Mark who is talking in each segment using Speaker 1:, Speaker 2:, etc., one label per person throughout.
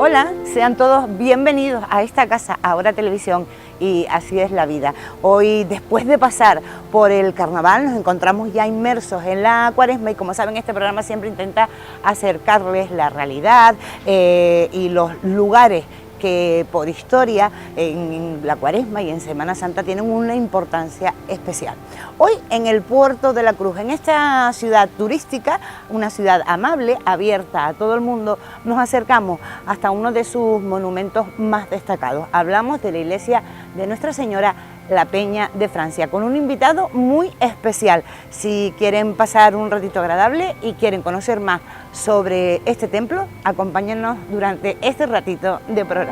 Speaker 1: Hola, sean todos bienvenidos a esta casa, Ahora Televisión y Así es la Vida. Hoy, después de pasar por el carnaval, nos encontramos ya inmersos en la Cuaresma y, como saben, este programa siempre intenta acercarles la realidad y los lugares que por historia en la Cuaresma y en Semana Santa tienen una importancia especial. Hoy en el Puerto de la Cruz, en esta ciudad turística, una ciudad amable, abierta a todo el mundo, nos acercamos hasta uno de sus monumentos más destacados. Hablamos de la iglesia de Nuestra Señora La Peña de Francia, con un invitado muy especial. Si quieren pasar un ratito agradable y quieren conocer más sobre este templo, acompáñennos durante este ratito de programa.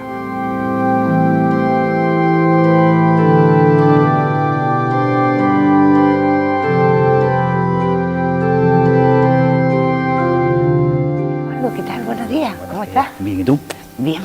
Speaker 1: Eduardo, ¿qué tal? Buenos días, ¿cómo estás?
Speaker 2: Bien, ¿y tú?
Speaker 1: Bien.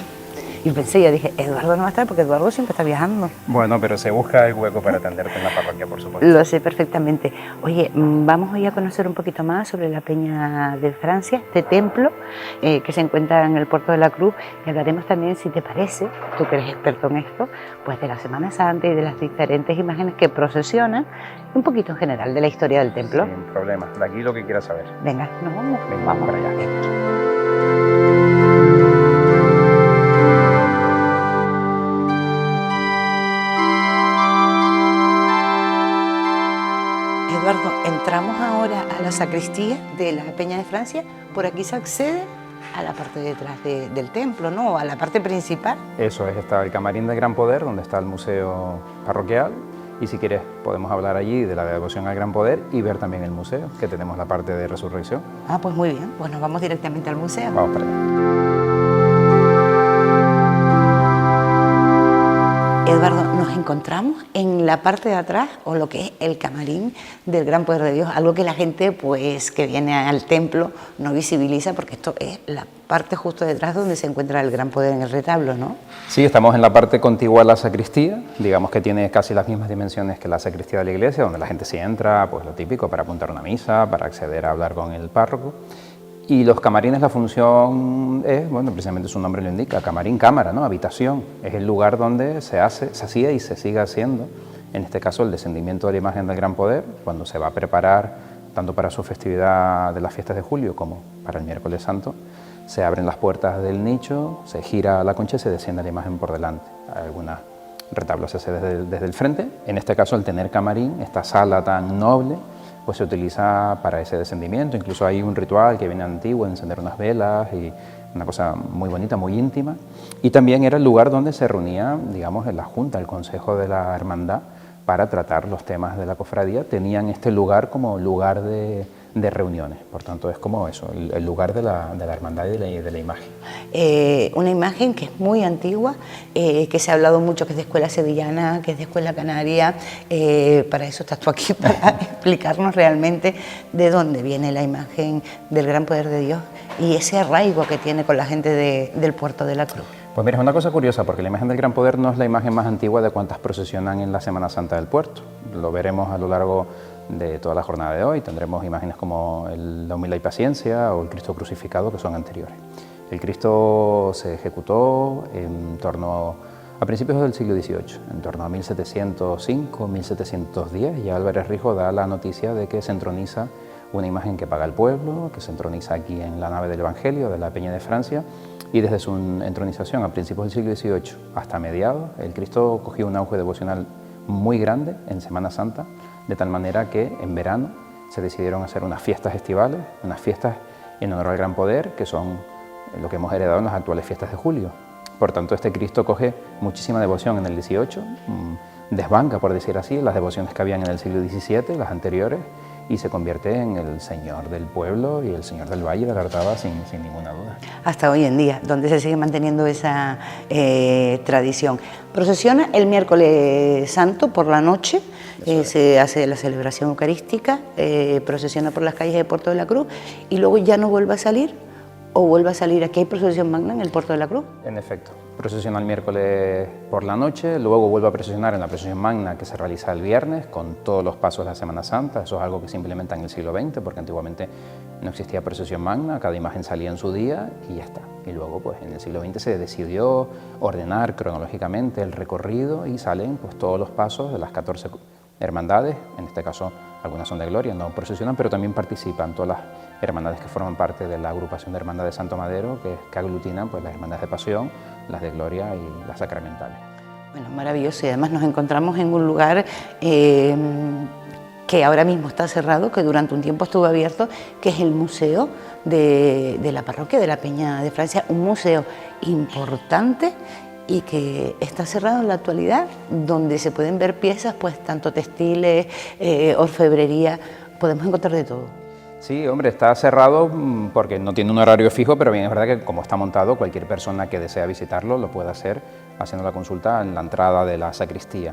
Speaker 1: Y pensé, yo dije, Eduardo no va a estar porque Eduardo siempre está viajando.
Speaker 2: Bueno, pero se busca el hueco para atenderte en la parroquia, por supuesto.
Speaker 1: Lo sé perfectamente. Oye, vamos hoy a conocer un poquito más sobre la Peña de Francia, este templo que se encuentra en el Puerto de la Cruz. Y hablaremos también, si te parece, tú que eres experto en esto, pues de la Semana Santa y de las diferentes imágenes que procesionan, un poquito en general de la historia del templo.
Speaker 2: Sin problema, de aquí lo que quieras saber.
Speaker 1: Venga, nos vamos.
Speaker 2: Venga, vamos para allá.
Speaker 1: Eduardo, entramos ahora a la sacristía de la Peña de Francia. Por aquí se accede a la parte de detrás del templo, ¿no? A la parte principal.
Speaker 2: Eso es, está el camarín del Gran Poder, donde está el museo parroquial. Y si quieres podemos hablar allí de la devoción al Gran Poder y ver también el museo, que tenemos la parte de resurrección.
Speaker 1: Ah, pues muy bien, pues nos vamos directamente al museo.
Speaker 2: Vamos para allá.
Speaker 1: Eduardo, nos encontramos en la parte de atrás, o lo que es el camarín del Gran Poder de Dios, algo que la gente pues que viene al templo no visibiliza, porque esto es la parte justo detrás donde se encuentra el Gran Poder en el retablo, ¿no?
Speaker 2: Sí, estamos en la parte contigua a la sacristía, digamos que tiene casi las mismas dimensiones que la sacristía de la iglesia, donde la gente sí entra, pues lo típico, para apuntar una misa, para acceder a hablar con el párroco. Y los camarines, la función es, bueno, precisamente su nombre lo indica, camarín, cámara, ¿no? Habitación. Es el lugar donde se hacía y se sigue haciendo, en este caso, el descendimiento de la imagen del Gran Poder, cuando se va a preparar, tanto para su festividad de las fiestas de julio como para el miércoles santo, se abren las puertas del nicho, se gira la concha y se desciende la imagen por delante. Algunos retablos se hace desde el frente. En este caso, el tener camarín, esta sala tan noble, pues se utiliza para ese descendimiento. Incluso hay un ritual que viene antiguo, encender unas velas, y una cosa muy bonita, muy íntima. Y también era el lugar donde se reunía, digamos, en la Junta, el Consejo de la Hermandad, para tratar los temas de la cofradía. Tenían este lugar como lugar de reuniones, por tanto es como eso, el lugar de la hermandad y de la imagen.
Speaker 1: Una imagen que es muy antigua, que se ha hablado mucho, que es de escuela sevillana, que es de escuela canaria. Para eso estás tú aquí, para explicarnos realmente de dónde viene la imagen del Gran Poder de Dios y ese arraigo que tiene con la gente del Puerto de la Cruz.
Speaker 2: Pues mira, es una cosa curiosa, porque la imagen del Gran Poder no es la imagen más antigua de cuantas procesionan en la Semana Santa del puerto. Lo veremos a lo largo de toda la jornada de hoy. Tendremos imágenes como la humildad y paciencia o el Cristo crucificado, que son anteriores. El Cristo se ejecutó en torno a principios del siglo XVIII, en torno a 1705, 1710, y Álvarez Rijo da la noticia de que se entroniza una imagen que paga el pueblo, que se entroniza aquí en la nave del Evangelio de la Peña de Francia, y desde su entronización a principios del siglo XVIII hasta mediados, el Cristo cogió un auge devocional muy grande en Semana Santa, de tal manera que en verano se decidieron hacer unas fiestas estivales, unas fiestas en honor al Gran Poder, que son lo que hemos heredado en las actuales fiestas de julio. Por tanto, este Cristo coge muchísima devoción en el XVIII, desbanca, por decir así, las devociones que habían en el siglo XVII, las anteriores, y se convierte en el Señor del pueblo y el Señor del Valle de la Orotava sin ninguna duda.
Speaker 1: Hasta hoy en día, donde se sigue manteniendo esa tradición. Procesiona el miércoles santo por la noche, se hace la celebración eucarística, procesiona por las calles de Puerto de la Cruz y luego ya no vuelve a salir, o vuelve a salir. Aquí hay procesión magna en el Puerto de la Cruz.
Speaker 2: En efecto, procesiona el miércoles por la noche, luego vuelve a procesionar en la procesión magna que se realiza el viernes con todos los pasos de la Semana Santa. Eso es algo que se implementa en el siglo XX, porque antiguamente no existía procesión magna, cada imagen salía en su día y ya está. y luego pues en el siglo XX se decidió ordenar cronológicamente el recorrido y salen pues todos los pasos de las 14 hermandades, en este caso algunas son de gloria, no procesionan, pero también participan todas las hermandades que forman parte de la agrupación de hermandades de Santo Madero, que aglutinan pues las hermandades de pasión, las de gloria y las sacramentales.
Speaker 1: Bueno, maravilloso, y además nos encontramos en un lugar que ahora mismo está cerrado, que durante un tiempo estuvo abierto, que es el museo de la parroquia de la Peña de Francia, un museo importante y que está cerrado en la actualidad, donde se pueden ver piezas, pues tanto textiles, orfebrería, podemos encontrar de todo.
Speaker 2: Sí, hombre, está cerrado porque no tiene un horario fijo, pero bien es verdad que como está montado, cualquier persona que desea visitarlo lo puede hacer haciendo la consulta en la entrada de la sacristía.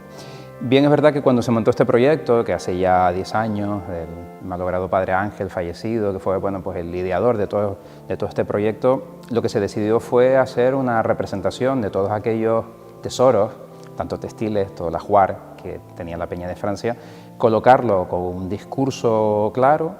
Speaker 2: Bien es verdad que cuando se montó este proyecto, que hace ya 10 años, del malogrado padre Ángel fallecido, que fue bueno, pues el ideador de todo este proyecto, lo que se decidió fue hacer una representación de todos aquellos tesoros, tanto textiles, todo el ajuar que tenía la Peña de Francia, colocarlo con un discurso claro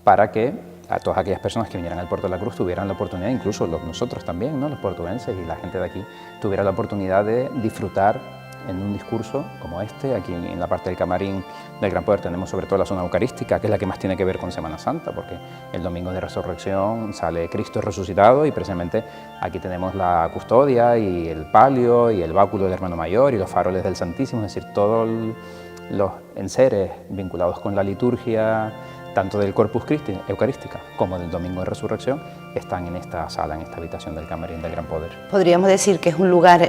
Speaker 2: para que a todas aquellas personas que vinieran al Puerto de la Cruz tuvieran la oportunidad, incluso nosotros también, ¿no? Los portugueses y la gente de aquí, tuviera la oportunidad de disfrutar en un discurso como este. Aquí en la parte del camarín del Gran Poder tenemos sobre todo la zona eucarística, que es la que más tiene que ver con Semana Santa, porque el domingo de Resurrección sale Cristo resucitado y precisamente aquí tenemos la custodia y el palio y el báculo del Hermano Mayor y los faroles del Santísimo, es decir, todos los enseres vinculados con la liturgia, tanto del Corpus Christi Eucarística como del Domingo de Resurrección, están en esta sala, en esta habitación del Camarín del Gran Poder.
Speaker 1: Podríamos decir que es un lugar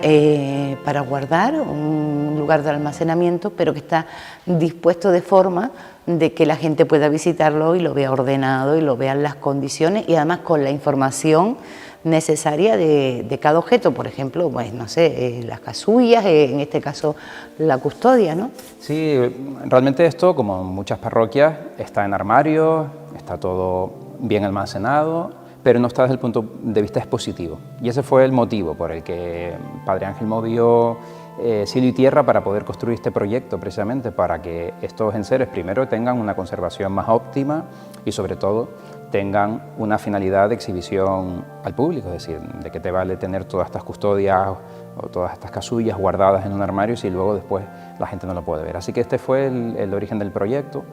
Speaker 1: para guardar, un lugar de almacenamiento, pero que está dispuesto de forma de que la gente pueda visitarlo y lo vea ordenado y lo vea en las condiciones y además con la información necesaria de cada objeto, por ejemplo, pues no sé, las casullas, en este caso la custodia, ¿no?
Speaker 2: Sí, realmente esto, como en muchas parroquias, está en armarios, está todo bien almacenado, pero no está desde el punto de vista expositivo. Y ese fue el motivo por el que Padre Ángel movió cielo y tierra para poder construir este proyecto, precisamente para que estos enseres primero tengan una conservación más óptima y sobre todo tengan una finalidad de exhibición al público, es decir, de qué te vale tener todas estas custodias o todas estas casullas guardadas en un armario si luego después la gente no lo puede ver. Así que este fue el origen del proyecto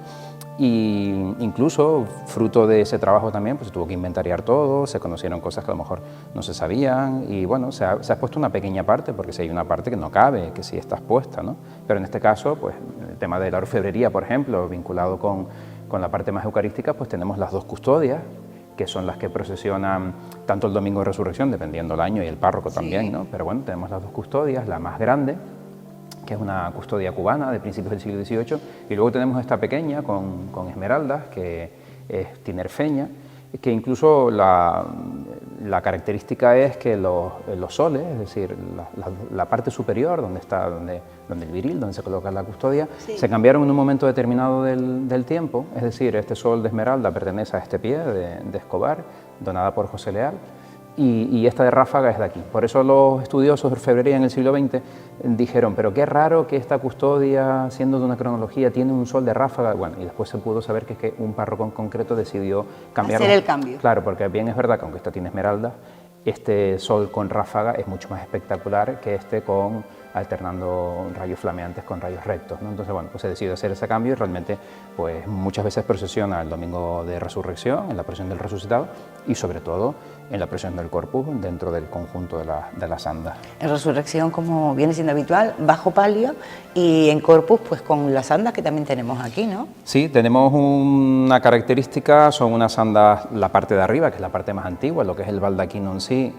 Speaker 2: y incluso fruto de ese trabajo también pues se tuvo que inventariar todo, se conocieron cosas que a lo mejor no se sabían y bueno, se ha expuesto una pequeña parte porque si hay una parte que no cabe, que sí está expuesta, ¿no? Pero en este caso, pues el tema de la orfebrería, por ejemplo, vinculado con la parte más eucarística, pues tenemos las dos custodias, que son las que procesionan tanto el Domingo de Resurrección, dependiendo del año, y el párroco también, ¿no? Pero bueno, tenemos las dos custodias, la más grande, que es una custodia cubana de principios del siglo XVIII, y luego tenemos esta pequeña con esmeraldas, que es tinerfeña, que incluso la característica es que los soles, es decir, la parte superior, donde el viril, donde se coloca la custodia, sí, se cambiaron en un momento determinado del tiempo, es decir, este sol de esmeralda pertenece a este pie de Escobar, donada por José Leal, y esta de ráfaga es de aquí. Por eso los estudiosos de orfebrería en el siglo XX dijeron, pero qué raro que esta custodia, siendo de una cronología, tiene un sol de ráfaga. Bueno, y después se pudo saber que es que un párroco en concreto decidió cambiarlo.
Speaker 1: Hacer el cambio.
Speaker 2: Claro, porque bien es verdad que aunque esta tiene esmeralda, este sol con ráfaga es mucho más espectacular que este alternando rayos flameantes con rayos rectos, ¿no? Entonces, bueno, pues se decidió hacer ese cambio y realmente pues muchas veces procesiona el Domingo de Resurrección, en la procesión del Resucitado y sobre todo en la procesión del Corpus dentro del conjunto de las andas.
Speaker 1: En Resurrección, como viene siendo habitual, bajo palio y en Corpus pues con las andas que también tenemos aquí, ¿no?
Speaker 2: Sí, tenemos una característica, son unas andas, la parte de arriba, que es la parte más antigua, lo que es el baldaquino en sí,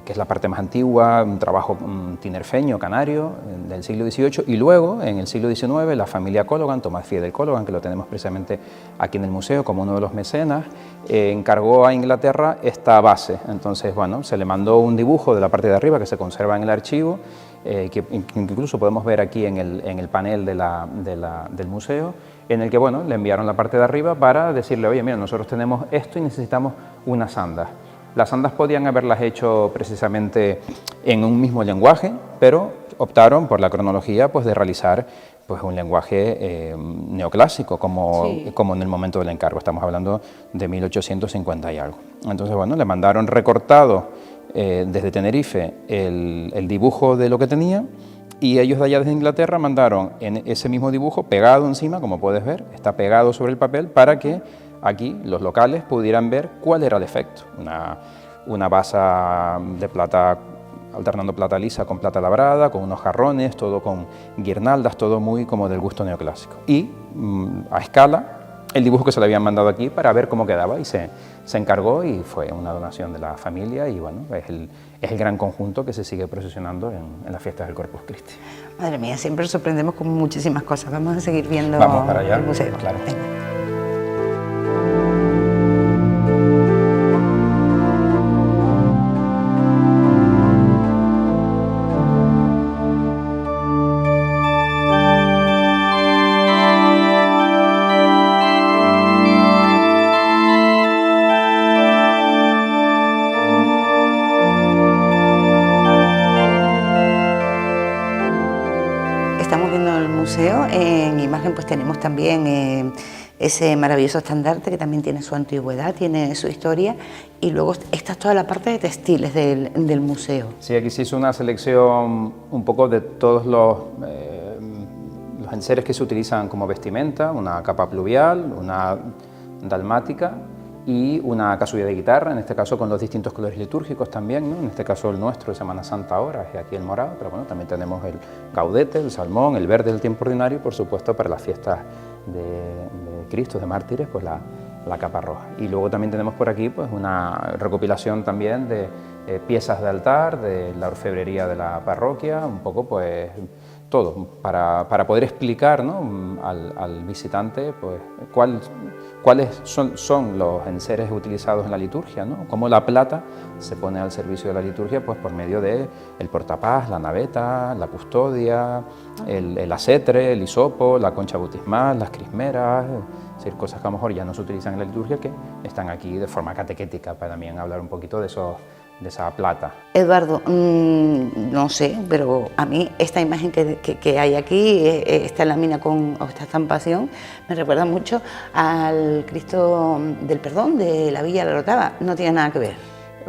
Speaker 2: que es la parte más antigua, un trabajo tinerfeño, canario, del siglo XVIII, y luego, en el siglo XIX, la familia Cologan, Tomás Fiedel Cologan, que lo tenemos precisamente aquí en el museo como uno de los mecenas, encargó a Inglaterra esta base. Entonces, bueno, se le mandó un dibujo de la parte de arriba que se conserva en el archivo, que incluso podemos ver aquí en el panel del museo, en el que, bueno, le enviaron la parte de arriba para decirle, oye, mira, nosotros tenemos esto y necesitamos unas andas. Las andas podían haberlas hecho precisamente en un mismo lenguaje, pero optaron por la cronología pues, de realizar pues un lenguaje neoclásico, como en el momento del encargo. Estamos hablando de 1850 y algo. Entonces, bueno, le mandaron recortado desde Tenerife el dibujo de lo que tenía, y ellos de allá desde Inglaterra mandaron en ese mismo dibujo pegado encima, como puedes ver, está pegado sobre el papel, para que aquí los locales pudieran ver cuál era el efecto. Una basa de plata, alternando plata lisa con plata labrada, con unos jarrones, todo con guirnaldas, todo muy como del gusto neoclásico. Y a escala, el dibujo que se le habían mandado aquí para ver cómo quedaba, y se encargó, y fue una donación de la familia, y bueno, es el gran conjunto que se sigue procesionando en las fiestas del Corpus Christi.
Speaker 1: Madre mía, siempre nos sorprendemos con muchísimas cosas. Vamos a seguir viendo
Speaker 2: Vamos para allá,
Speaker 1: el museo.
Speaker 2: claro.
Speaker 1: Venga. Estamos viendo el museo, en imagen pues tenemos también ese maravilloso estandarte que también tiene su antigüedad, tiene su historia, y luego está toda la parte de textiles del museo.
Speaker 2: Sí, aquí se hizo una selección un poco de todos los enseres que se utilizan como vestimenta, una capa pluvial, una dalmática y una casulla de guitarra, en este caso con los distintos colores litúrgicos también, ¿no? En este caso el nuestro de Semana Santa ahora es aquí el morado, pero bueno, también tenemos el gaudete, el salmón, el verde del tiempo ordinario, y por supuesto para las fiestas de Cristo, de mártires, pues la capa roja. Y luego también tenemos por aquí pues una recopilación también de piezas de altar, de la orfebrería de la parroquia, un poco pues todo, para poder explicar, ¿no?, al visitante pues cuáles son los enseres utilizados en la liturgia, ¿no?, cómo la plata se pone al servicio de la liturgia pues por medio de el portapás, la naveta, la custodia, el acetre, el hisopo, la concha bautismal, las crismeras, es decir, cosas que a lo mejor ya no se utilizan en la liturgia, que están aquí de forma catequética para también hablar un poquito de esa plata.
Speaker 1: Eduardo, no sé, pero a mí esta imagen que hay aquí, esta lámina o esta estampación, me recuerda mucho al Cristo del Perdón de la Villa de la Orotava. No tiene nada que ver.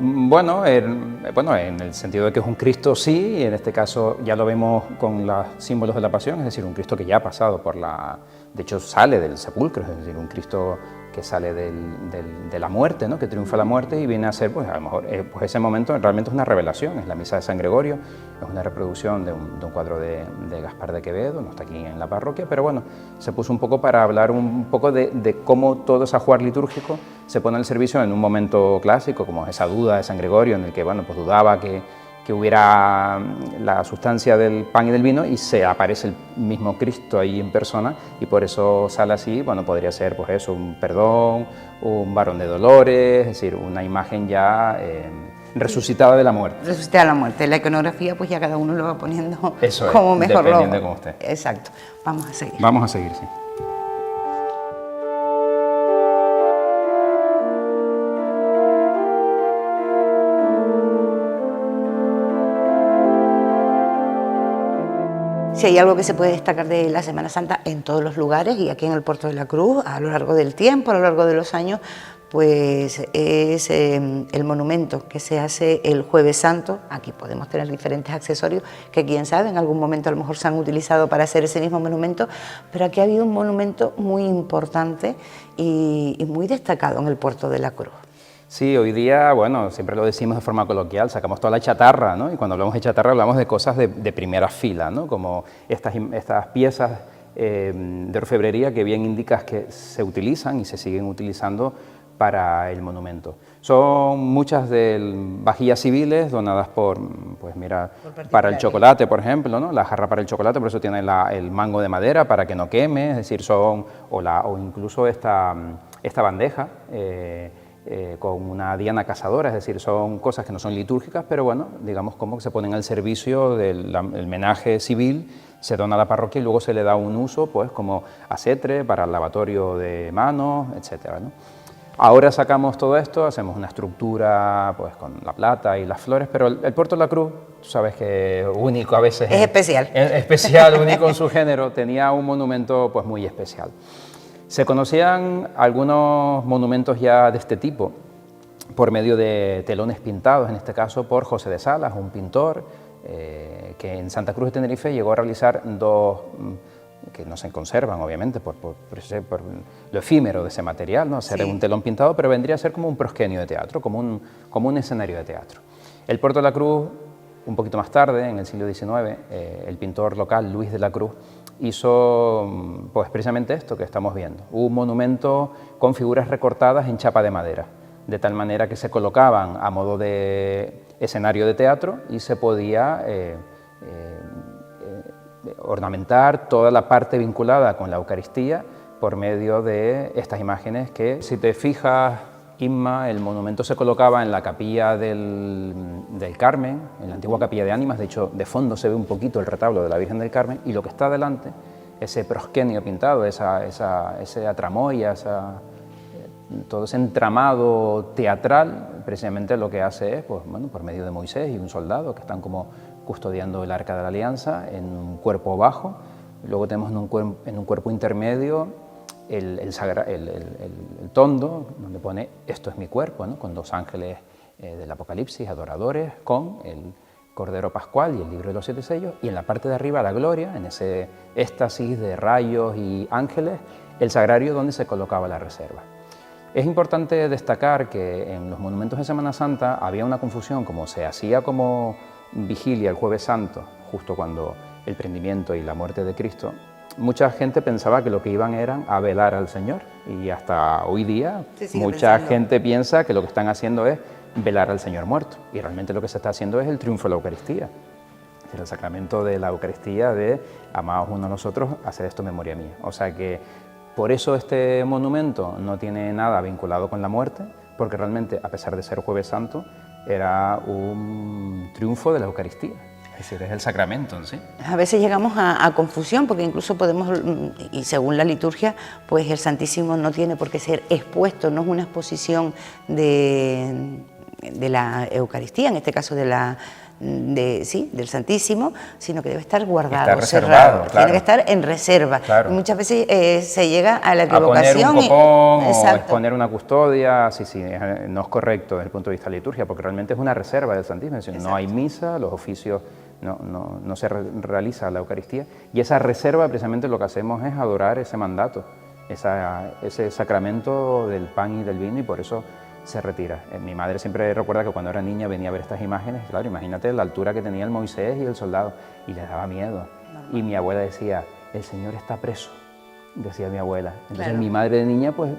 Speaker 2: Bueno, en el sentido de que es un Cristo, sí, y en este caso ya lo vemos con los símbolos de la Pasión, es decir, un Cristo que ya ha pasado de hecho sale del sepulcro, es decir, un Cristo que sale de la muerte, ¿no?, que triunfa la muerte y viene a ser, pues a lo mejor, pues ese momento realmente es una revelación, es la misa de San Gregorio, es una reproducción de un cuadro de Gaspar de Quevedo, no está aquí en la parroquia, pero bueno, se puso un poco para hablar un poco de cómo todo ese ajuar litúrgico se pone al servicio en un momento clásico, como esa duda de San Gregorio, en el que, bueno, pues dudaba que hubiera la sustancia del pan y del vino, y se aparece el mismo Cristo ahí en persona, y por eso sale así. Bueno, podría ser pues eso, un perdón, un varón de dolores, es decir, una imagen ya resucitada de la muerte.
Speaker 1: Resucitada de la muerte. La iconografía pues ya cada uno lo va poniendo
Speaker 2: eso
Speaker 1: como mejor lo...
Speaker 2: dependiendo de cómo esté.
Speaker 1: Exacto. Vamos a seguir.
Speaker 2: Vamos a seguir, sí.
Speaker 1: Si hay algo que se puede destacar de la Semana Santa en todos los lugares y aquí en el Puerto de la Cruz, a lo largo del tiempo, a lo largo de los años, pues es el monumento que se hace el Jueves Santo. Aquí podemos tener diferentes accesorios que, quién sabe, en algún momento a lo mejor se han utilizado para hacer ese mismo monumento, pero aquí ha habido un monumento muy importante y muy destacado en el Puerto de la Cruz.
Speaker 2: Sí, hoy día, bueno, siempre lo decimos de forma coloquial, sacamos toda la chatarra, ¿no? Y cuando hablamos de chatarra hablamos de cosas de primera fila, ¿no?, como estas piezas de orfebrería que bien indicas que se utilizan y se siguen utilizando para el monumento. Son muchas de vajillas civiles donadas para el chocolate, por ejemplo, ¿no?, la jarra para el chocolate, por eso tiene el mango de madera para que no queme, es decir, o incluso esta bandeja, con una diana cazadora, es decir, son cosas que no son litúrgicas, pero bueno, digamos como se ponen al servicio del menaje civil, se dona a la parroquia y luego se le da un uso, pues como acetre para el lavatorio de manos, etcétera, ¿no? Ahora sacamos todo esto, hacemos una estructura pues, con la plata y las flores, pero el Puerto de la Cruz, tú sabes que único a veces...
Speaker 1: Es especial.
Speaker 2: Es especial, único en su género, tenía un monumento pues, muy especial. Se conocían algunos monumentos ya de este tipo por medio de telones pintados, en este caso por José de Salas, un pintor que en Santa Cruz de Tenerife llegó a realizar dos... que no se conservan, obviamente, por lo efímero de ese material, ¿no? Ser un telón pintado, pero vendría a ser como un proscenio de teatro, como un escenario de teatro. El Puerto de la Cruz, un poquito más tarde, en el siglo XIX, el pintor local Luis de la Cruz hizo pues, precisamente esto que estamos viendo, un monumento con figuras recortadas en chapa de madera, de tal manera que se colocaban a modo de escenario de teatro y se podía ornamentar toda la parte vinculada con la Eucaristía por medio de estas imágenes que, si te fijas, Inma, el monumento se colocaba en la capilla del Carmen, en la antigua capilla de Ánimas. De hecho, de fondo se ve un poquito el retablo de la Virgen del Carmen, y lo que está delante, ese proscenio pintado, esa tramoya, todo ese entramado teatral, precisamente lo que hace es, pues, bueno, por medio de Moisés y un soldado que están como custodiando el Arca de la Alianza en un cuerpo bajo. Luego tenemos en un cuerpo intermedio el tondo, donde pone "esto es mi cuerpo", ¿no? Con dos ángeles del Apocalipsis, adoradores, con el Cordero Pascual y el libro de los 7 sellos, y en la parte de arriba la gloria, en ese éxtasis de rayos y ángeles, el sagrario donde se colocaba la reserva. Es importante destacar que en los monumentos de Semana Santa había una confusión, como se hacía como vigilia el Jueves Santo, justo cuando el prendimiento y la muerte de Cristo. Mucha gente pensaba que lo que iban eran a velar al Señor, y hasta hoy día mucha gente piensa que lo que están haciendo es velar al Señor muerto, y realmente lo que se está haciendo es el triunfo de la Eucaristía, es decir, el sacramento de la Eucaristía de amados unos a los otros, hacer esto en memoria mía. O sea que por eso este monumento no tiene nada vinculado con la muerte, porque realmente, a pesar de ser Jueves Santo, era un triunfo de la Eucaristía. Es decir, es el sacramento en sí.
Speaker 1: A veces llegamos a confusión, porque incluso podemos, y según la liturgia, pues el Santísimo no tiene por qué ser expuesto, no es una exposición de la Eucaristía, en este caso del Santísimo, sino que debe estar guardado,
Speaker 2: está reservado,
Speaker 1: cerrado, tiene que estar en reserva.
Speaker 2: Claro.
Speaker 1: Y muchas veces se llega a la equivocación.
Speaker 2: A poner un copón o exponer una custodia, no es correcto desde el punto de vista de la liturgia, porque realmente es una reserva del Santísimo, es decir, no hay misa, los oficios no se realiza la Eucaristía, y esa reserva precisamente lo que hacemos es adorar ese mandato, ese sacramento del pan y del vino, y por eso se retira. Mi madre siempre recuerda que cuando era niña venía a ver estas imágenes, claro, imagínate la altura que tenía el Moisés y el soldado, y les daba miedo. Y mi abuela decía, el Señor está preso, decía mi abuela. Entonces claro, mi madre de niña pues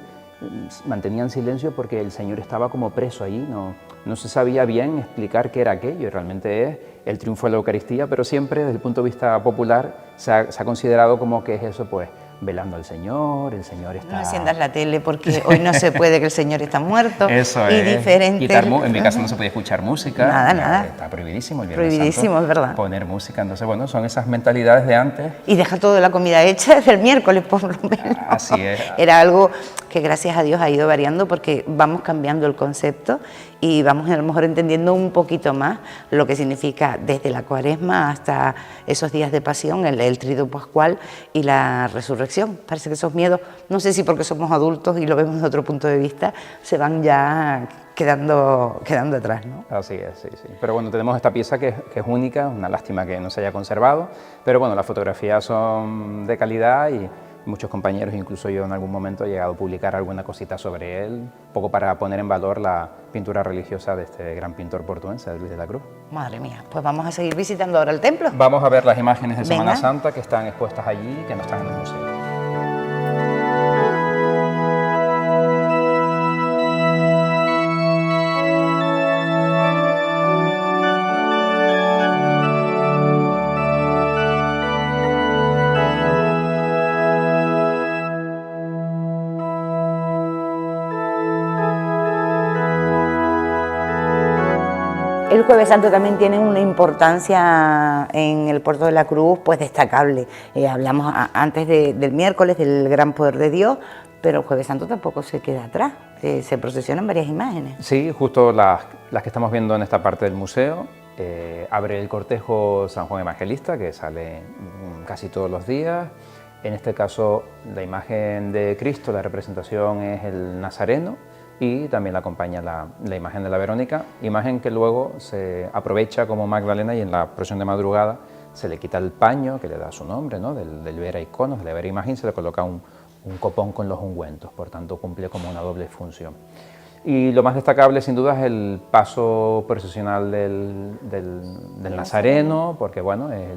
Speaker 2: mantenía en silencio porque el Señor estaba como preso allí, no se sabía bien explicar qué era aquello, y realmente es el triunfo de la Eucaristía, pero siempre desde el punto de vista popular se ha considerado como que es eso, pues, velando al Señor, el Señor está...
Speaker 1: No enciendas la tele porque hoy no se puede, que el Señor está muerto.
Speaker 2: Eso
Speaker 1: y
Speaker 2: es.
Speaker 1: Diferentes...
Speaker 2: En mi caso no se podía escuchar música.
Speaker 1: Nada.
Speaker 2: Está prohibidísimo el Viernes
Speaker 1: Prohibidísimo,
Speaker 2: Santo,
Speaker 1: es verdad.
Speaker 2: poner música. Entonces, bueno, son esas mentalidades de antes.
Speaker 1: Y deja toda la comida hecha desde el miércoles, por lo menos.
Speaker 2: Así es.
Speaker 1: Era algo que gracias a Dios ha ido variando, porque vamos cambiando el concepto y vamos a lo mejor entendiendo un poquito más lo que significa desde la Cuaresma hasta esos días de pasión, el Triduo Pascual y la resurrección. Parece que esos miedos, no sé si porque somos adultos y lo vemos desde otro punto de vista, se van ya quedando atrás, ¿no?
Speaker 2: Así es, sí. Pero bueno, tenemos esta pieza que es única, una lástima que no se haya conservado, pero bueno, las fotografías son de calidad y muchos compañeros, incluso yo en algún momento he llegado a publicar alguna cosita sobre él, un poco para poner en valor la pintura religiosa de este gran pintor portuense, Luis de la Cruz.
Speaker 1: Madre mía, pues vamos a seguir visitando ahora el templo.
Speaker 2: Vamos a ver las imágenes de Semana
Speaker 1: Venga.
Speaker 2: Santa que están expuestas allí, que no están en el museo.
Speaker 1: El Jueves Santo también tiene una importancia en el Puerto de la Cruz pues destacable. Hablamos antes del miércoles del gran poder de Dios, pero el Jueves Santo tampoco se queda atrás, se procesionan varias imágenes.
Speaker 2: Sí, justo las que estamos viendo en esta parte del museo. Abre el cortejo San Juan Evangelista, que sale casi todos los días. En este caso, la imagen de Cristo, la representación es el Nazareno, y también la acompaña la imagen de la Verónica, imagen que luego se aprovecha como Magdalena, y en la procesión de madrugada se le quita el paño que le da su nombre, ¿no? del Vera Iconos, de la Vera Imagen, se le coloca un copón con los ungüentos, por tanto cumple como una doble función. Y lo más destacable sin duda es el paso procesional del Nazareno, porque bueno, es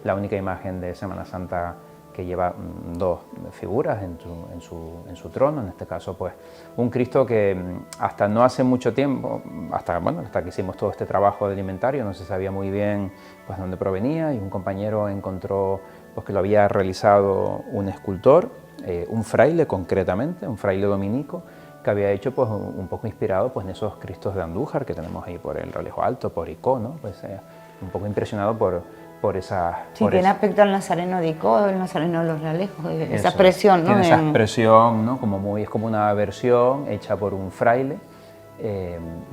Speaker 2: la única imagen de Semana Santa que lleva dos figuras en su trono, en este caso pues un Cristo que hasta no hace mucho tiempo, hasta que hicimos todo este trabajo de alimentario, no se sabía muy bien pues dónde provenía, y un compañero encontró pues que lo había realizado un escultor, un fraile concretamente, un fraile dominico, que había hecho pues un poco inspirado pues en esos Cristos de Andújar que tenemos ahí por el Ralejo Alto, por Icó, ¿no? Pues un poco impresionado por esa...
Speaker 1: Sí, tiene aspecto al Nazareno de Icó, el Nazareno de los Realejos, esa expresión, ¿no?
Speaker 2: Tiene esa expresión, ¿no? Es como una versión hecha por un fraile, en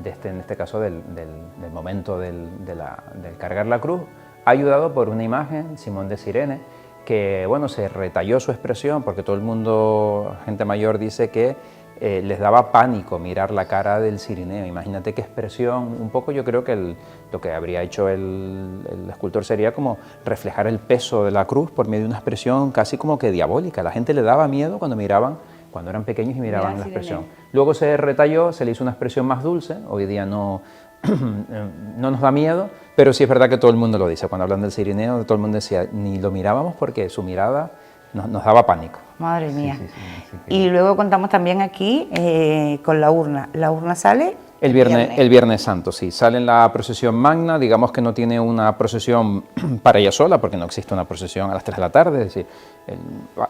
Speaker 2: este caso del momento del cargar la cruz, ayudado por una imagen, Simón de Cirene, que bueno, se retalló su expresión porque todo el mundo, gente mayor, dice que les daba pánico mirar la cara del cirineo. Imagínate qué expresión, un poco yo creo que lo que habría hecho el escultor sería como reflejar el peso de la cruz por medio de una expresión casi como que diabólica. La gente le daba miedo cuando eran pequeños y miraban la expresión. Luego se retalló, se le hizo una expresión más dulce, hoy día no nos da miedo, pero sí es verdad que todo el mundo lo dice. Cuando hablan del cirineo, todo el mundo decía, ni lo mirábamos porque su mirada nos daba pánico.
Speaker 1: Madre mía. Y luego contamos también aquí con la urna. La urna sale
Speaker 2: el Viernes Santo, sí. Sale en la procesión magna, digamos que no tiene una procesión para ella sola, porque no existe una procesión a las 3 de la tarde, es decir,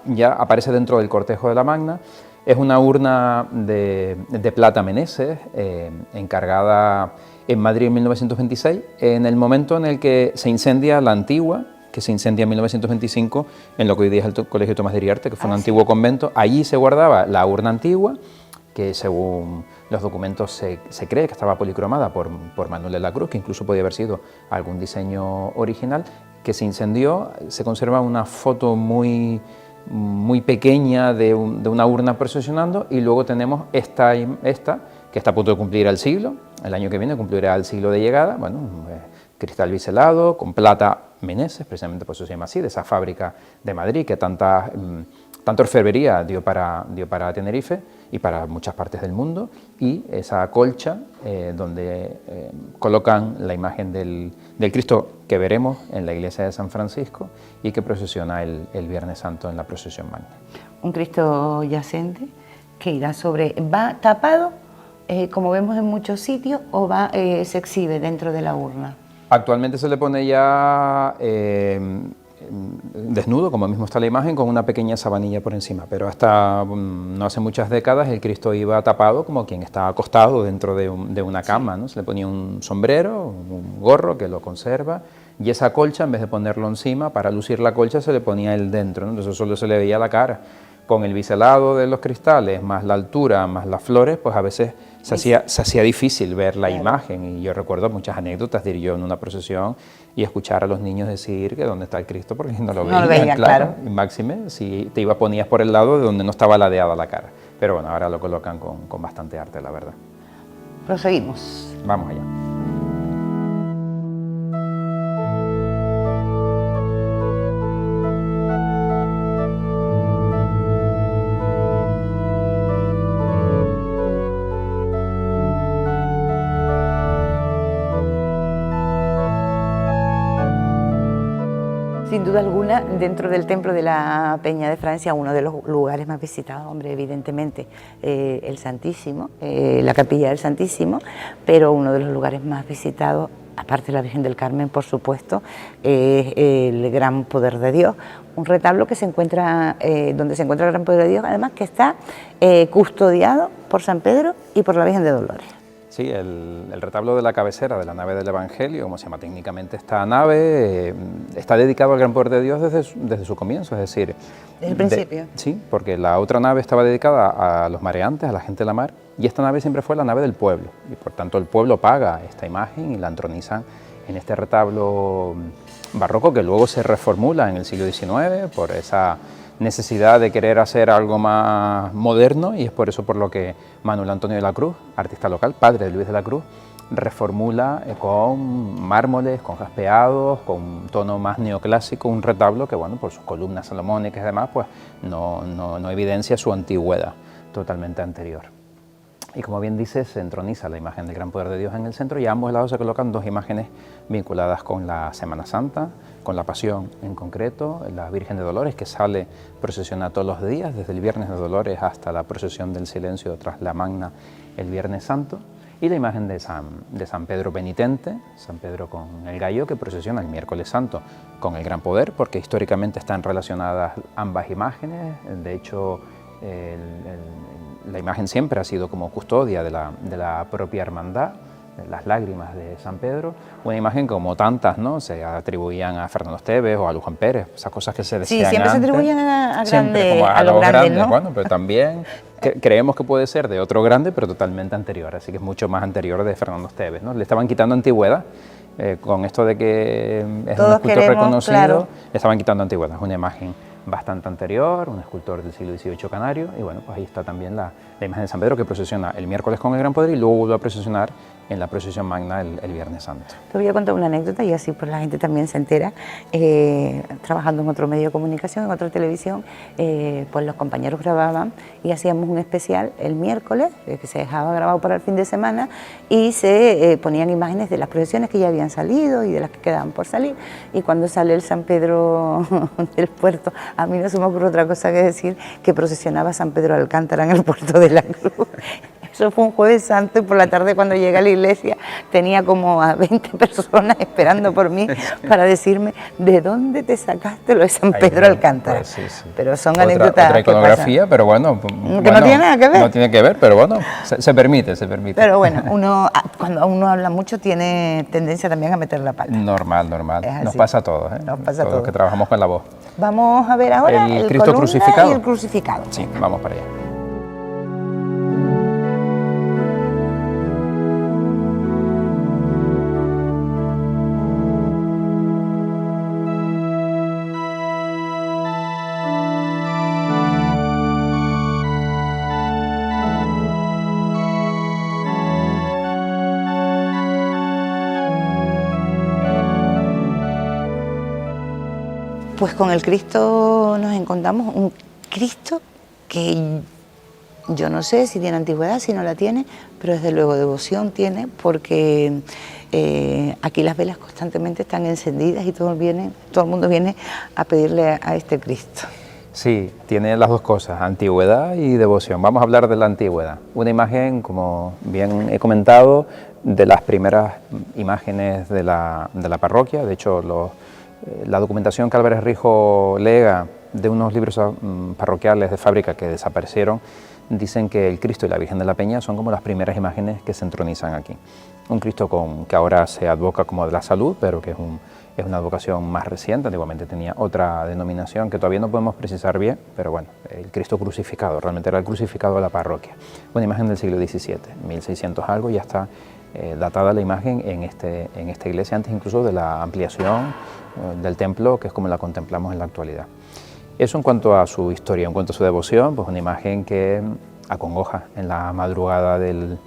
Speaker 2: ya aparece dentro del cortejo de la magna. Es una urna de plata Meneses, encargada en Madrid en 1926, en el momento en el que se incendia la antigua, que se incendia en 1925, en lo que hoy día es el Colegio Tomás de Iriarte, que fue un antiguo convento. Allí se guardaba la urna antigua, que según los documentos se cree que estaba policromada por Manuel de la Cruz, que incluso podía haber sido algún diseño original, que se incendió. Se conserva una foto muy pequeña de una urna procesionando, y luego tenemos esta que está a punto de cumplir el siglo, el año que viene cumplirá el siglo de llegada, bueno, cristal biselado, con plata Meneses, precisamente por eso se llama así, de esa fábrica de Madrid que tanta orfebrería dio para Tenerife y para muchas partes del mundo, y esa colcha donde colocan la imagen del Cristo que veremos en la iglesia de San Francisco y que procesiona el Viernes Santo en la procesión magna.
Speaker 1: Un Cristo yacente que irá va tapado, como vemos en muchos sitios, o se exhibe dentro de la urna.
Speaker 2: Actualmente se le pone ya desnudo, como mismo está la imagen, con una pequeña sabanilla por encima, pero hasta no hace muchas décadas el Cristo iba tapado como quien está acostado dentro de una cama, ¿no? Se le ponía un sombrero, un gorro que lo conserva, y esa colcha, en vez de ponerlo encima, para lucir la colcha se le ponía él dentro, ¿no? Entonces solo se le veía la cara. Con el biselado de los cristales, más la altura, más las flores, pues a veces se hacía difícil ver la imagen, y yo recuerdo muchas anécdotas de ir yo en una procesión y escuchar a los niños decir que dónde está el Cristo, porque no lo veían, claro. Y máxime, si te ponías por el lado de donde no estaba ladeada la cara. Pero bueno, ahora lo colocan con bastante arte, la verdad.
Speaker 1: Proseguimos.
Speaker 2: Vamos allá.
Speaker 1: Sin duda alguna, dentro del templo de la Peña de Francia, uno de los lugares más visitados, hombre, evidentemente, el Santísimo, la Capilla del Santísimo, pero uno de los lugares más visitados, aparte de la Virgen del Carmen, por supuesto, es el Gran Poder de Dios, un retablo que se encuentra, donde se encuentra el Gran Poder de Dios, además que está custodiado por San Pedro y por la Virgen de Dolores.
Speaker 2: Sí, el retablo de la cabecera de la nave del Evangelio, como se llama técnicamente esta nave, está dedicado al gran poder de Dios desde su comienzo, es decir...
Speaker 1: ¿Desde el principio?
Speaker 2: Sí, porque la otra nave estaba dedicada a los mareantes, a la gente de la mar, y esta nave siempre fue la nave del pueblo, y por tanto el pueblo paga esta imagen y la entronizan en este retablo barroco que luego se reformula en el siglo XIX por esa necesidad de querer hacer algo más moderno, y es por eso por lo que Manuel Antonio de la Cruz, artista local, padre de Luis de la Cruz, reformula con mármoles, con jaspeados, con un tono más neoclásico, un retablo que, bueno, por sus columnas salomónicas y demás, pues no evidencia su antigüedad totalmente anterior. Y como bien dice, se entroniza la imagen del gran poder de Dios en el centro, y a ambos lados se colocan dos imágenes vinculadas con la Semana Santa, con la Pasión en concreto, la Virgen de Dolores, que sale procesiona todos los días, desde el Viernes de Dolores hasta la procesión del Silencio tras la Magna el Viernes Santo, y la imagen de San Pedro Penitente, San Pedro con el gallo, que procesiona el Miércoles Santo con el gran poder, porque históricamente están relacionadas ambas imágenes. De hecho, la imagen siempre ha sido como custodia de la propia hermandad, las lágrimas de San Pedro, una imagen como tantas, ¿no? Se atribuían a Fernando Esteves o a Luján Pérez, esas cosas que se decían
Speaker 1: Sí, siempre
Speaker 2: antes,
Speaker 1: se atribuyen a
Speaker 2: los
Speaker 1: los grandes, ¿no?
Speaker 2: Bueno, pero también creemos que puede ser de otro grande, pero totalmente anterior, así que es mucho más anterior de Fernando Esteves, ¿no? Le estaban quitando antigüedad, con esto de que es
Speaker 1: Todos
Speaker 2: un escultor reconocido,
Speaker 1: claro.
Speaker 2: Le estaban quitando antigüedad, es una imagen bastante anterior, un escultor del siglo XVIII canario, y bueno, pues ahí está también la imagen de San Pedro, que procesiona el miércoles con el gran poder y luego vuelve a procesionar en la procesión magna el Viernes Santo.
Speaker 1: Te voy a contar una anécdota y así pues la gente también se entera. Trabajando en otro medio de comunicación, en otra televisión, pues los compañeros grababan y hacíamos un especial el miércoles, que se dejaba grabado para el fin de semana, y se ponían imágenes de las procesiones que ya habían salido y de las que quedaban por salir. Y cuando sale el San Pedro del puerto, a mí no se me ocurre otra cosa que decir que procesionaba San Pedro de Alcántara en el puerto de la Cruz. Eso fue un jueves santo, y por la tarde cuando llegué a la iglesia tenía como a 20 personas esperando por mí para decirme ¿de dónde te sacaste lo de San Pedro Alcántara?
Speaker 2: Pues sí, sí.
Speaker 1: Pero son anécdotas
Speaker 2: otra iconografía, pero bueno,
Speaker 1: que no tiene nada que ver.
Speaker 2: No tiene que ver, pero bueno, se permite.
Speaker 1: Pero bueno, cuando uno habla mucho tiene tendencia también a meter la pata.
Speaker 2: Normal. Nos pasa a todos, ¿eh?
Speaker 1: Nos pasa a
Speaker 2: todos
Speaker 1: todos.
Speaker 2: los que trabajamos con la voz.
Speaker 1: Vamos a ver ahora
Speaker 2: el
Speaker 1: el
Speaker 2: Cristo
Speaker 1: columna
Speaker 2: crucificado.
Speaker 1: y el crucificado.
Speaker 2: Sí, vamos para allá.
Speaker 1: Pues con el Cristo nos encontramos un Cristo que yo no sé si tiene antigüedad, si no la tiene, pero desde luego devoción tiene, porque aquí las velas constantemente están encendidas y todo el mundo viene a pedirle a este Cristo.
Speaker 2: Sí, tiene las dos cosas, antigüedad y devoción. Vamos a hablar de la antigüedad. Una imagen, como bien he comentado, de las primeras imágenes de la parroquia. De hecho, la documentación que Álvarez Rijo lega de unos libros parroquiales de fábrica que desaparecieron, dicen que el Cristo y la Virgen de la Peña son como las primeras imágenes que se entronizan aquí. Un Cristo que ahora se advoca como de la salud, pero que es una advocación más reciente. Antiguamente tenía otra denominación que todavía no podemos precisar bien, pero bueno, el Cristo crucificado, realmente era el crucificado de la parroquia. Una imagen del siglo XVII, 1600 algo, ya está datada la imagen en esta iglesia, antes incluso de la ampliación del templo, que es como la contemplamos en la actualidad. Eso en cuanto a su historia. En cuanto a su devoción, pues una imagen que acongoja en la madrugada del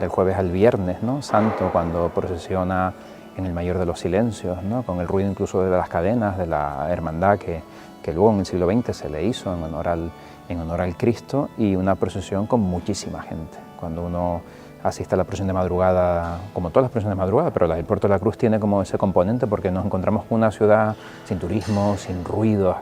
Speaker 2: jueves al viernes, ¿no? Santo, cuando procesiona en el mayor de los silencios, ¿no? Con el ruido incluso de las cadenas de la hermandad que luego en el siglo XX se le hizo en honor al Cristo, y una procesión con muchísima gente. Cuando uno asiste a la procesión de madrugada, como todas las procesiones de madrugada, pero la del Puerto de la Cruz tiene como ese componente, porque nos encontramos con una ciudad sin turismo, sin ruidos,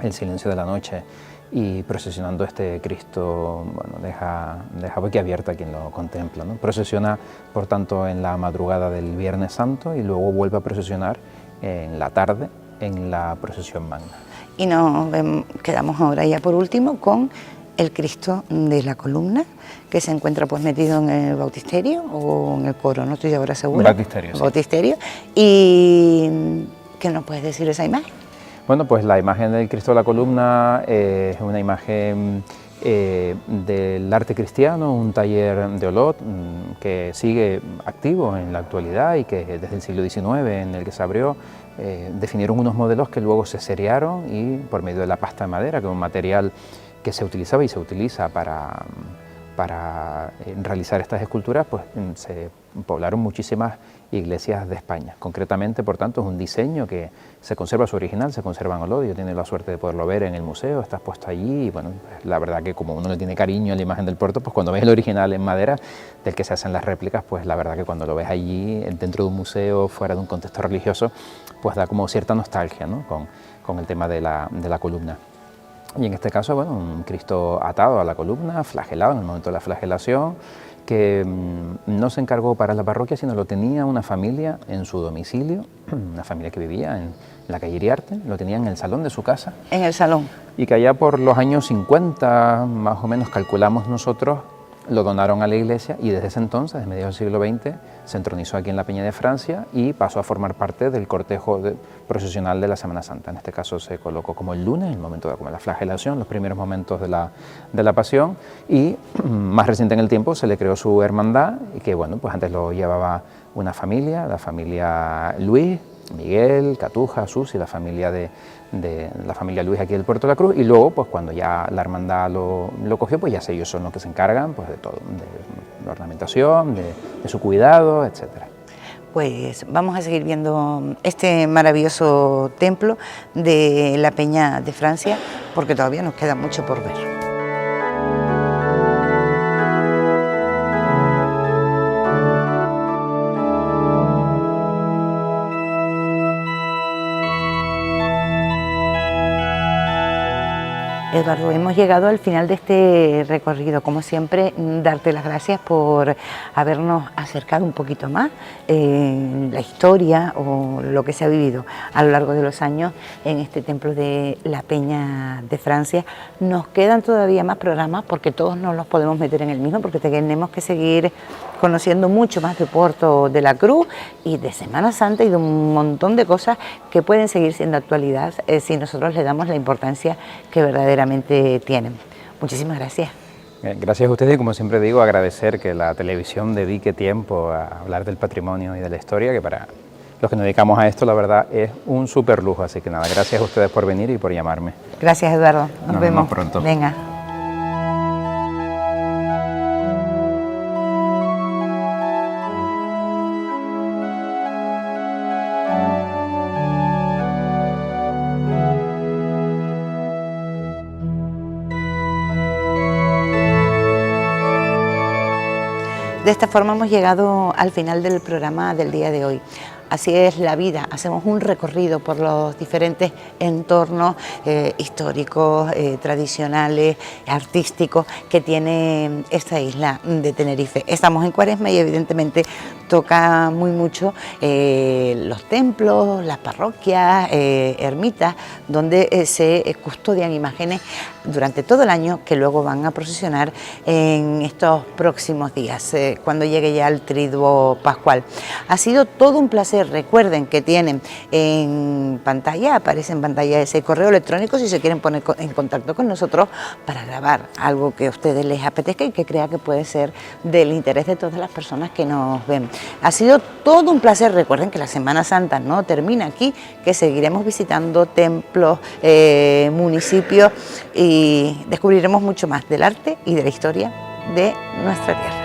Speaker 2: el silencio de la noche, y procesionando este Cristo, bueno, deja boquiabierta a quien lo contempla, ¿no? Procesiona, por tanto, en la madrugada del Viernes Santo y luego vuelve a procesionar en la tarde en la procesión magna.
Speaker 1: Y nos quedamos ahora ya por último con el Cristo de la Columna, que se encuentra pues metido en el bautisterio o en el coro, no estoy ahora segura.
Speaker 2: Bautisterio, sí.
Speaker 1: Bautisterio. ¿Y qué nos puedes decir de esa imagen?
Speaker 2: Bueno, pues la imagen del Cristo de la Columna es una imagen del arte cristiano, un taller de Olot que sigue activo en la actualidad y que desde el siglo XIX en el que se abrió, definieron unos modelos que luego se seriaron y por medio de la pasta de madera, que es un material que se utilizaba y se utiliza para realizar estas esculturas, pues se poblaron muchísimas iglesias de España. Concretamente, por tanto, es un diseño que se conserva su original, se conserva en Olot. Yo he tenido la suerte de poderlo ver en el museo, está expuesto allí y bueno, la verdad que como uno le tiene cariño a la imagen del puerto, pues cuando ves el original en madera del que se hacen las réplicas, pues la verdad que cuando lo ves allí dentro de un museo, fuera de un contexto religioso, pues da como cierta nostalgia, ¿no? con el tema de la columna. Y en este caso, bueno, un Cristo atado a la columna, flagelado en el momento de la flagelación, que no se encargó para la parroquia, sino lo tenía una familia en su domicilio, una familia que vivía en la calle Iriarte, lo tenía en el salón de su casa.
Speaker 1: En el salón.
Speaker 2: Y que allá por los años 50, más o menos calculamos nosotros, lo donaron a la iglesia y desde ese entonces, desde mediados del siglo XX, se entronizó aquí en la Peña de Francia y pasó a formar parte del cortejo procesional de la Semana Santa. En este caso se colocó como el lunes, el momento de como la flagelación, los primeros momentos de la pasión, y más reciente en el tiempo se le creó su hermandad, y que bueno, pues antes lo llevaba una familia, la familia Luis, Miguel, Catuja, Susi, la familia de la familia Luis aquí del Puerto de la Cruz, y luego pues cuando ya la hermandad lo cogió, pues ya ellos son los que se encargan pues de todo, de la ornamentación, de su cuidado, etcétera.
Speaker 1: Pues vamos a seguir viendo este maravilloso templo de la Peña de Francia, porque todavía nos queda mucho por ver. Eduardo, hemos llegado al final de este recorrido. Como siempre, darte las gracias por habernos acercado un poquito más la historia o lo que se ha vivido a lo largo de los años en este templo de la Peña de Francia. Nos quedan todavía más programas porque todos no los podemos meter en el mismo, porque tenemos que seguir conociendo mucho más de Puerto de la Cruz y de Semana Santa y de un montón de cosas que pueden seguir siendo actualidad si nosotros le damos la importancia que verdaderamente tienen. Muchísimas gracias.
Speaker 2: Gracias a ustedes y como siempre digo, agradecer que la televisión dedique tiempo a hablar del patrimonio y de la historia, que para los que nos dedicamos a esto la verdad es un súper lujo, así que nada, gracias a ustedes por venir y por llamarme.
Speaker 1: Gracias, Eduardo, nos vemos
Speaker 2: pronto.
Speaker 1: Venga. De esta forma hemos llegado al final del programa del día de hoy. Así es la vida, hacemos un recorrido por los diferentes entornos históricos, tradicionales, artísticos que tiene esta isla de Tenerife. Estamos en Cuaresma y evidentemente toca muy mucho los templos, las parroquias, ermitas, donde se custodian imágenes durante todo el año que luego van a procesionar en estos próximos días, cuando llegue ya el triduo pascual. Ha sido todo un placer. Recuerden que tienen en pantalla, aparece en pantalla ese correo electrónico si se quieren poner en contacto con nosotros para grabar algo que a ustedes les apetezca y que crea que puede ser del interés de todas las personas que nos ven. Ha sido todo un placer. Recuerden que la Semana Santa no termina aquí, que seguiremos visitando templos, municipios y descubriremos mucho más del arte y de la historia de nuestra tierra.